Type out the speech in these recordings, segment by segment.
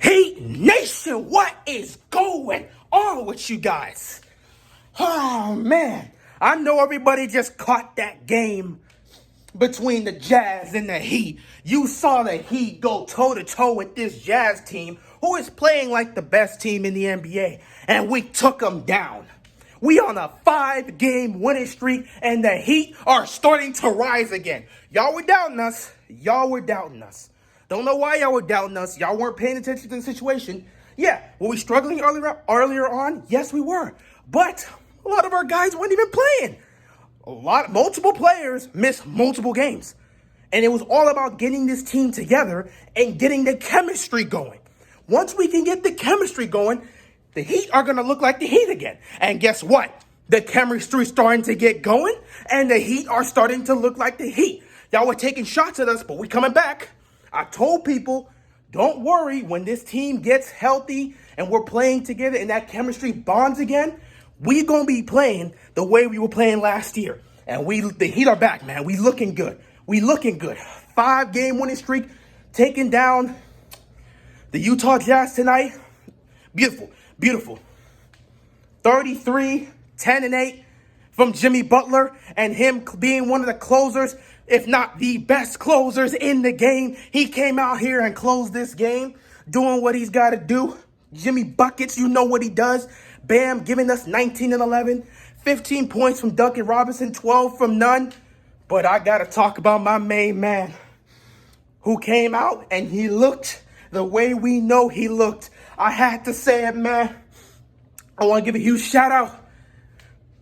Heat Nation, what is going on with you guys? Oh man, I know everybody just caught that game between the Jazz and the Heat. You saw the Heat go toe-to-toe with this Jazz team who is playing like the best team in the NBA, and we took them down. We on a 5-game winning streak, and the Heat are starting to rise again. Y'all were doubting us. Don't know why y'all were doubting us. Y'all weren't paying attention to the situation. Yeah, were we struggling earlier on? Yes, we were. But a lot of our guys weren't even playing. Multiple players missed multiple games. And it was all about getting this team together and getting the chemistry going. Once we can get the chemistry going, the Heat are going to look like the Heat again. And guess what? The chemistry's starting to get going, and the Heat are starting to look like the Heat. Y'all were taking shots at us, but we coming back. I told people, don't worry, when this team gets healthy and we're playing together and that chemistry bonds again, we going to be playing the way we were playing last year. And the Heat are back, man. We looking good. 5-game winning streak, taking down the Utah Jazz tonight. Beautiful. 33, 10 and 8 from Jimmy Butler, and him being one of the closers, if not the best closers in the game. He came out here and closed this game, doing what he's got to do. Jimmy Buckets, you know what he does. Bam, giving us 19 and 11, 15 points from Duncan Robinson, 12 from none. But I got to talk about my main man, who came out and he looked the way we know he looked. I had to say it, man. I want to give a huge shout out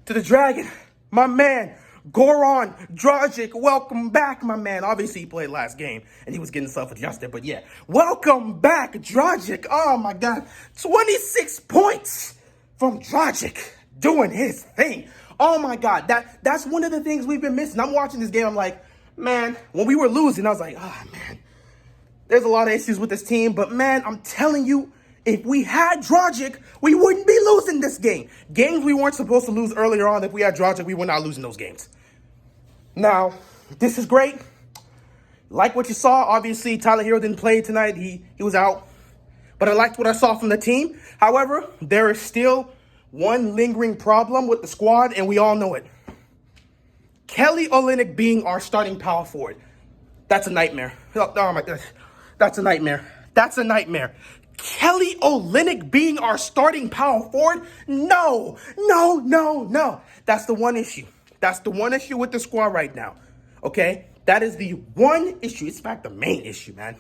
to the Dragon, my man, Goran Dragic. Welcome back, my man. Obviously, he played last game, and he was getting self-adjusted, but yeah. Welcome back, Dragic. Oh, my God. 26 points from Dragic, doing his thing. Oh, my God. That's one of the things we've been missing. I'm watching this game. I'm like, man, when we were losing, I was like, oh, man, there's a lot of issues with this team. But, man, I'm telling you, if we had Dragic, we wouldn't be losing this game. Games we weren't supposed to lose earlier on, if we had Dragic, we were not losing those games. Now, this is great. Like what you saw, obviously, Tyler Hero didn't play tonight. He was out. But I liked what I saw from the team. However, there is still one lingering problem with the squad, and we all know it. Kelly Olynyk being our starting power forward. That's a nightmare. Oh my God. That's a nightmare. Kelly Olynyk being our starting power forward? No. That's the one issue. That's the one issue with the squad right now. Okay? That is the one issue. It's in fact the main issue, man.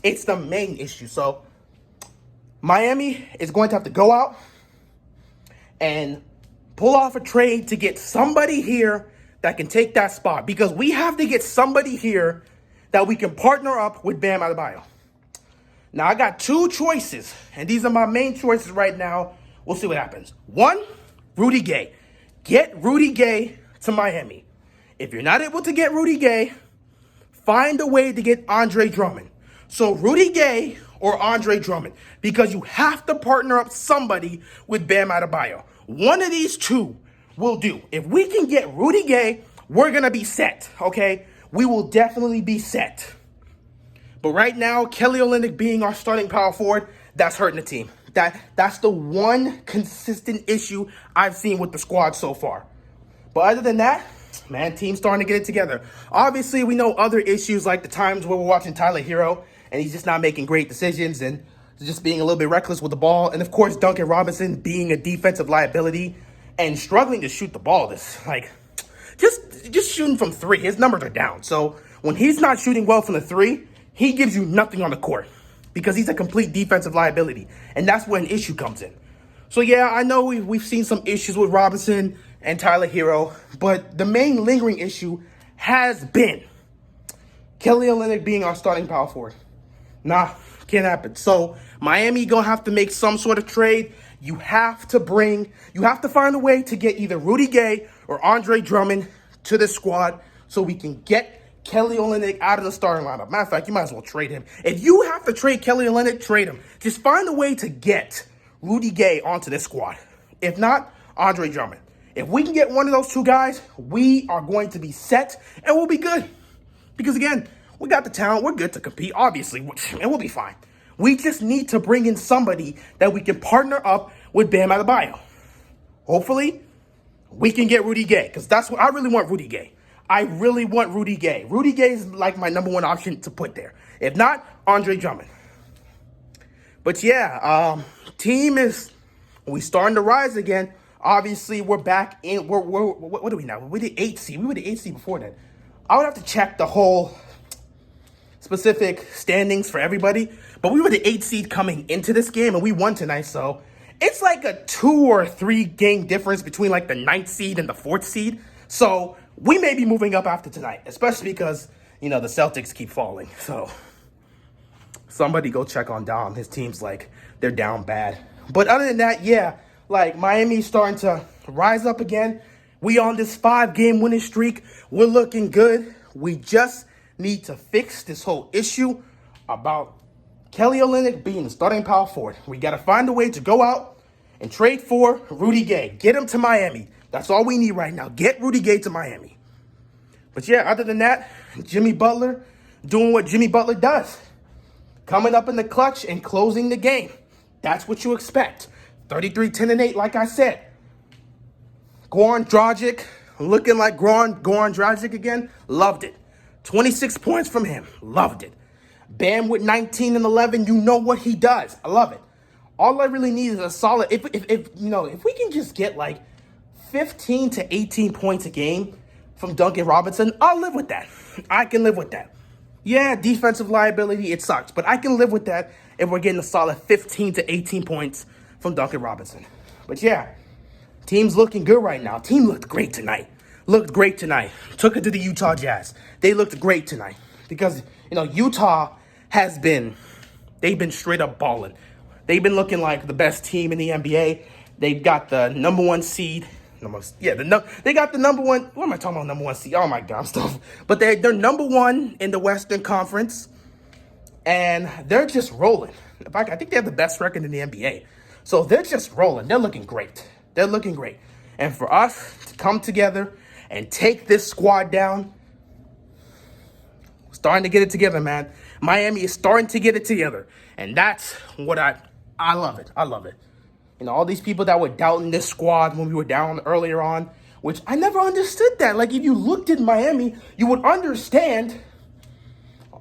It's the main issue. So, Miami is going to have to go out and pull off a trade to get somebody here that can take that spot. Because we have to get somebody here that we can partner up with Bam Adebayo. Now, I got two choices, and these are my main choices right now. We'll see what happens. One, Rudy Gay. Get Rudy Gay to Miami. If you're not able to get Rudy Gay, find a way to get Andre Drummond. So, Rudy Gay or Andre Drummond, because you have to partner up somebody with Bam Adebayo. One of these two will do. If we can get Rudy Gay, we're going to be set, okay? We will definitely be set. But right now, Kelly Olynyk being our starting power forward, that's hurting the team. That's the one consistent issue I've seen with the squad so far. But other than that, man, team's starting to get it together. Obviously, we know other issues like the times where we're watching Tyler Hero and he's just not making great decisions and just being a little bit reckless with the ball. And of course, Duncan Robinson being a defensive liability and struggling to shoot the ball. Just shooting from three. His numbers are down. So when he's not shooting well from the three, he gives you nothing on the court because he's a complete defensive liability. And that's where an issue comes in. So, yeah, I know we've seen some issues with Robinson and Tyler Hero, but the main lingering issue has been Kelly Olynyk being our starting power forward. Nah, can't happen. So, Miami going to have to make some sort of trade. You have to find a way to get either Rudy Gay or Andre Drummond to the squad so we can get Kelly Olynyk out of the starting lineup. Matter of fact, you might as well trade him. If you have to trade Kelly Olynyk, trade him. Just find a way to get Rudy Gay onto this squad. If not, Andre Drummond. If we can get one of those two guys, we are going to be set and we'll be good. Because again, we got the talent. We're good to compete, obviously, and we'll be fine. We just need to bring in somebody that we can partner up with Bam Adebayo. Hopefully, we can get Rudy Gay, because that's what I really want. Rudy Gay. I really want Rudy Gay. Rudy Gay is like my number one option to put there. If not, Andre Drummond. But yeah, we starting to rise again. Obviously, we're back in. What are we now? We did 8 seed. We were the 8 seed before that. I would have to check the whole specific standings for everybody, but we were the 8 seed coming into this game, and we won tonight. So it's like a 2 or 3 game difference between like the 9th seed and the 4th seed. So we may be moving up after tonight, especially because the Celtics keep falling. So somebody go check on Dom. His team's like, they're down bad. But other than that, yeah, like Miami's starting to rise up again. We on this 5-game winning streak. We're looking good. We just need to fix this whole issue about Kelly Olynyk being the starting power forward. We got to find a way to go out and trade for Rudy Gay. Get him to Miami. That's all we need right now. Get Rudy Gay to Miami. But yeah, other than that, Jimmy Butler doing what Jimmy Butler does. Coming up in the clutch and closing the game. That's what you expect. 33, 10, and 8, like I said. Goran Dragic, looking like Goran Dragic again. Loved it. 26 points from him. Loved it. Bam with 19 and 11. You know what he does. I love it. All I really need is a solid. If we can just get like 15 to 18 points a game from Duncan Robinson, I'll live with that. I can live with that. Yeah, defensive liability, it sucks. But I can live with that if we're getting a solid 15 to 18 points from Duncan Robinson. But yeah, team's looking good right now. Team looked great tonight. Took it to the Utah Jazz. They looked great tonight. Because, Utah they've been straight up balling. They've been looking like the best team in the NBA. They've got the number one seed. They got the number one. What am I talking about? Number one seed. Oh my God, I'm stuff. But they're number one in the Western Conference, and they're just rolling. In fact, I think they have the best record in the NBA. So they're just rolling. They're looking great. And for us to come together and take this squad down, starting to get it together, man. Miami is starting to get it together, and that's what I love it. I love it. All these people that were doubting this squad when we were down earlier on, which I never understood that. Like, if you looked at Miami, you would understand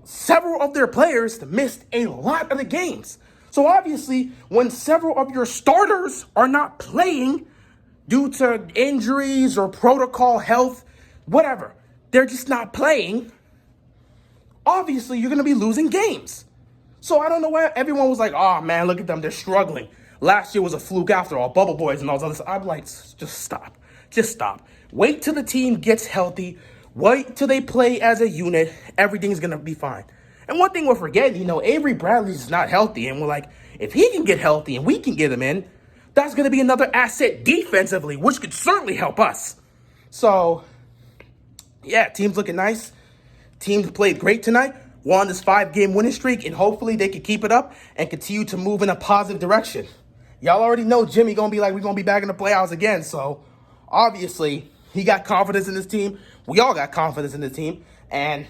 several of their players missed a lot of the games. So obviously, when several of your starters are not playing due to injuries or protocol health, whatever, they're just not playing, obviously you're going to be losing games. So I don't know why everyone was like, oh man, look at them, they're struggling. Last year was a fluke after all, bubble boys and all this other. I'm like, just stop. Wait till the team gets healthy. Wait till they play as a unit. Everything's going to be fine. And one thing we're forgetting, Avery Bradley's not healthy. And we're like, if he can get healthy and we can get him in, that's going to be another asset defensively, which could certainly help us. So, yeah, team's looking nice. Team played great tonight. We're on this 5-game winning streak, and hopefully they can keep it up and continue to move in a positive direction. Y'all already know Jimmy going to be like, we're going to be back in the playoffs again. So, obviously, he got confidence in this team. We all got confidence in the team. And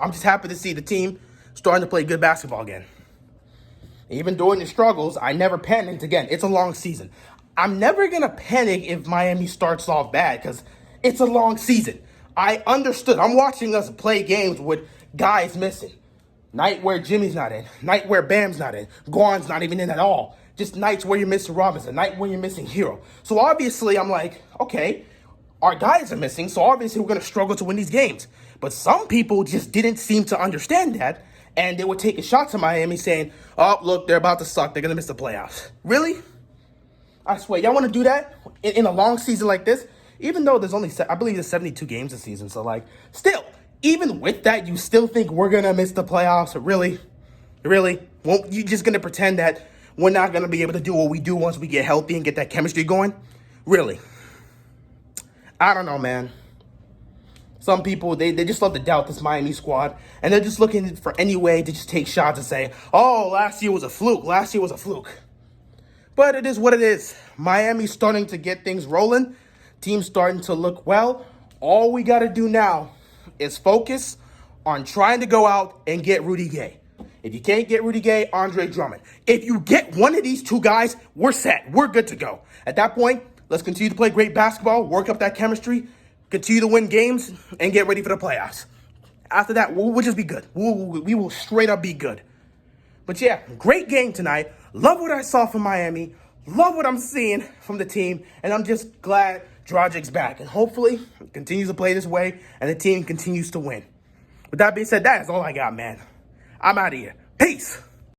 I'm just happy to see the team starting to play good basketball again. Even during the struggles, I never panicked again. It's a long season. I'm never going to panic if Miami starts off bad because it's a long season. I understood. I'm watching us play games with guys missing. Night where Jimmy's not in. Night where Bam's not in. Goran's not even in at all. Just nights where you're missing Robinson. Night where you're missing Hero. So obviously I'm like, okay, our guys are missing. So obviously we're going to struggle to win these games. But some people just didn't seem to understand that. And they were taking shots at Miami saying, oh, look, they're about to suck. They're going to miss the playoffs. Really? I swear, y'all want to do that in a long season like this? Even though there's only, I believe there's 72 games this season. So, like, still, even with that, you still think we're going to miss the playoffs? Really? Won't you just going to pretend that we're not going to be able to do what we do once we get healthy and get that chemistry going? Really? I don't know, man. Some people, they just love to doubt this Miami squad. And they're just looking for any way to just take shots and say, oh, last year was a fluke. But it is what it is. Miami's starting to get things rolling. Team's starting to look well. All we got to do now is focus on trying to go out and get Rudy Gay. If you can't get Rudy Gay, Andre Drummond. If you get one of these two guys, we're set. We're good to go. At that point, let's continue to play great basketball, work up that chemistry, continue to win games, and get ready for the playoffs. After that, we'll just be good. We will straight up be good. But yeah, great game tonight. Love what I saw from Miami. Love what I'm seeing from the team. And I'm just glad Dragic's back. And hopefully, he continues to play this way and the team continues to win. With that being said, that is all I got, man. I'm out of here. Peace.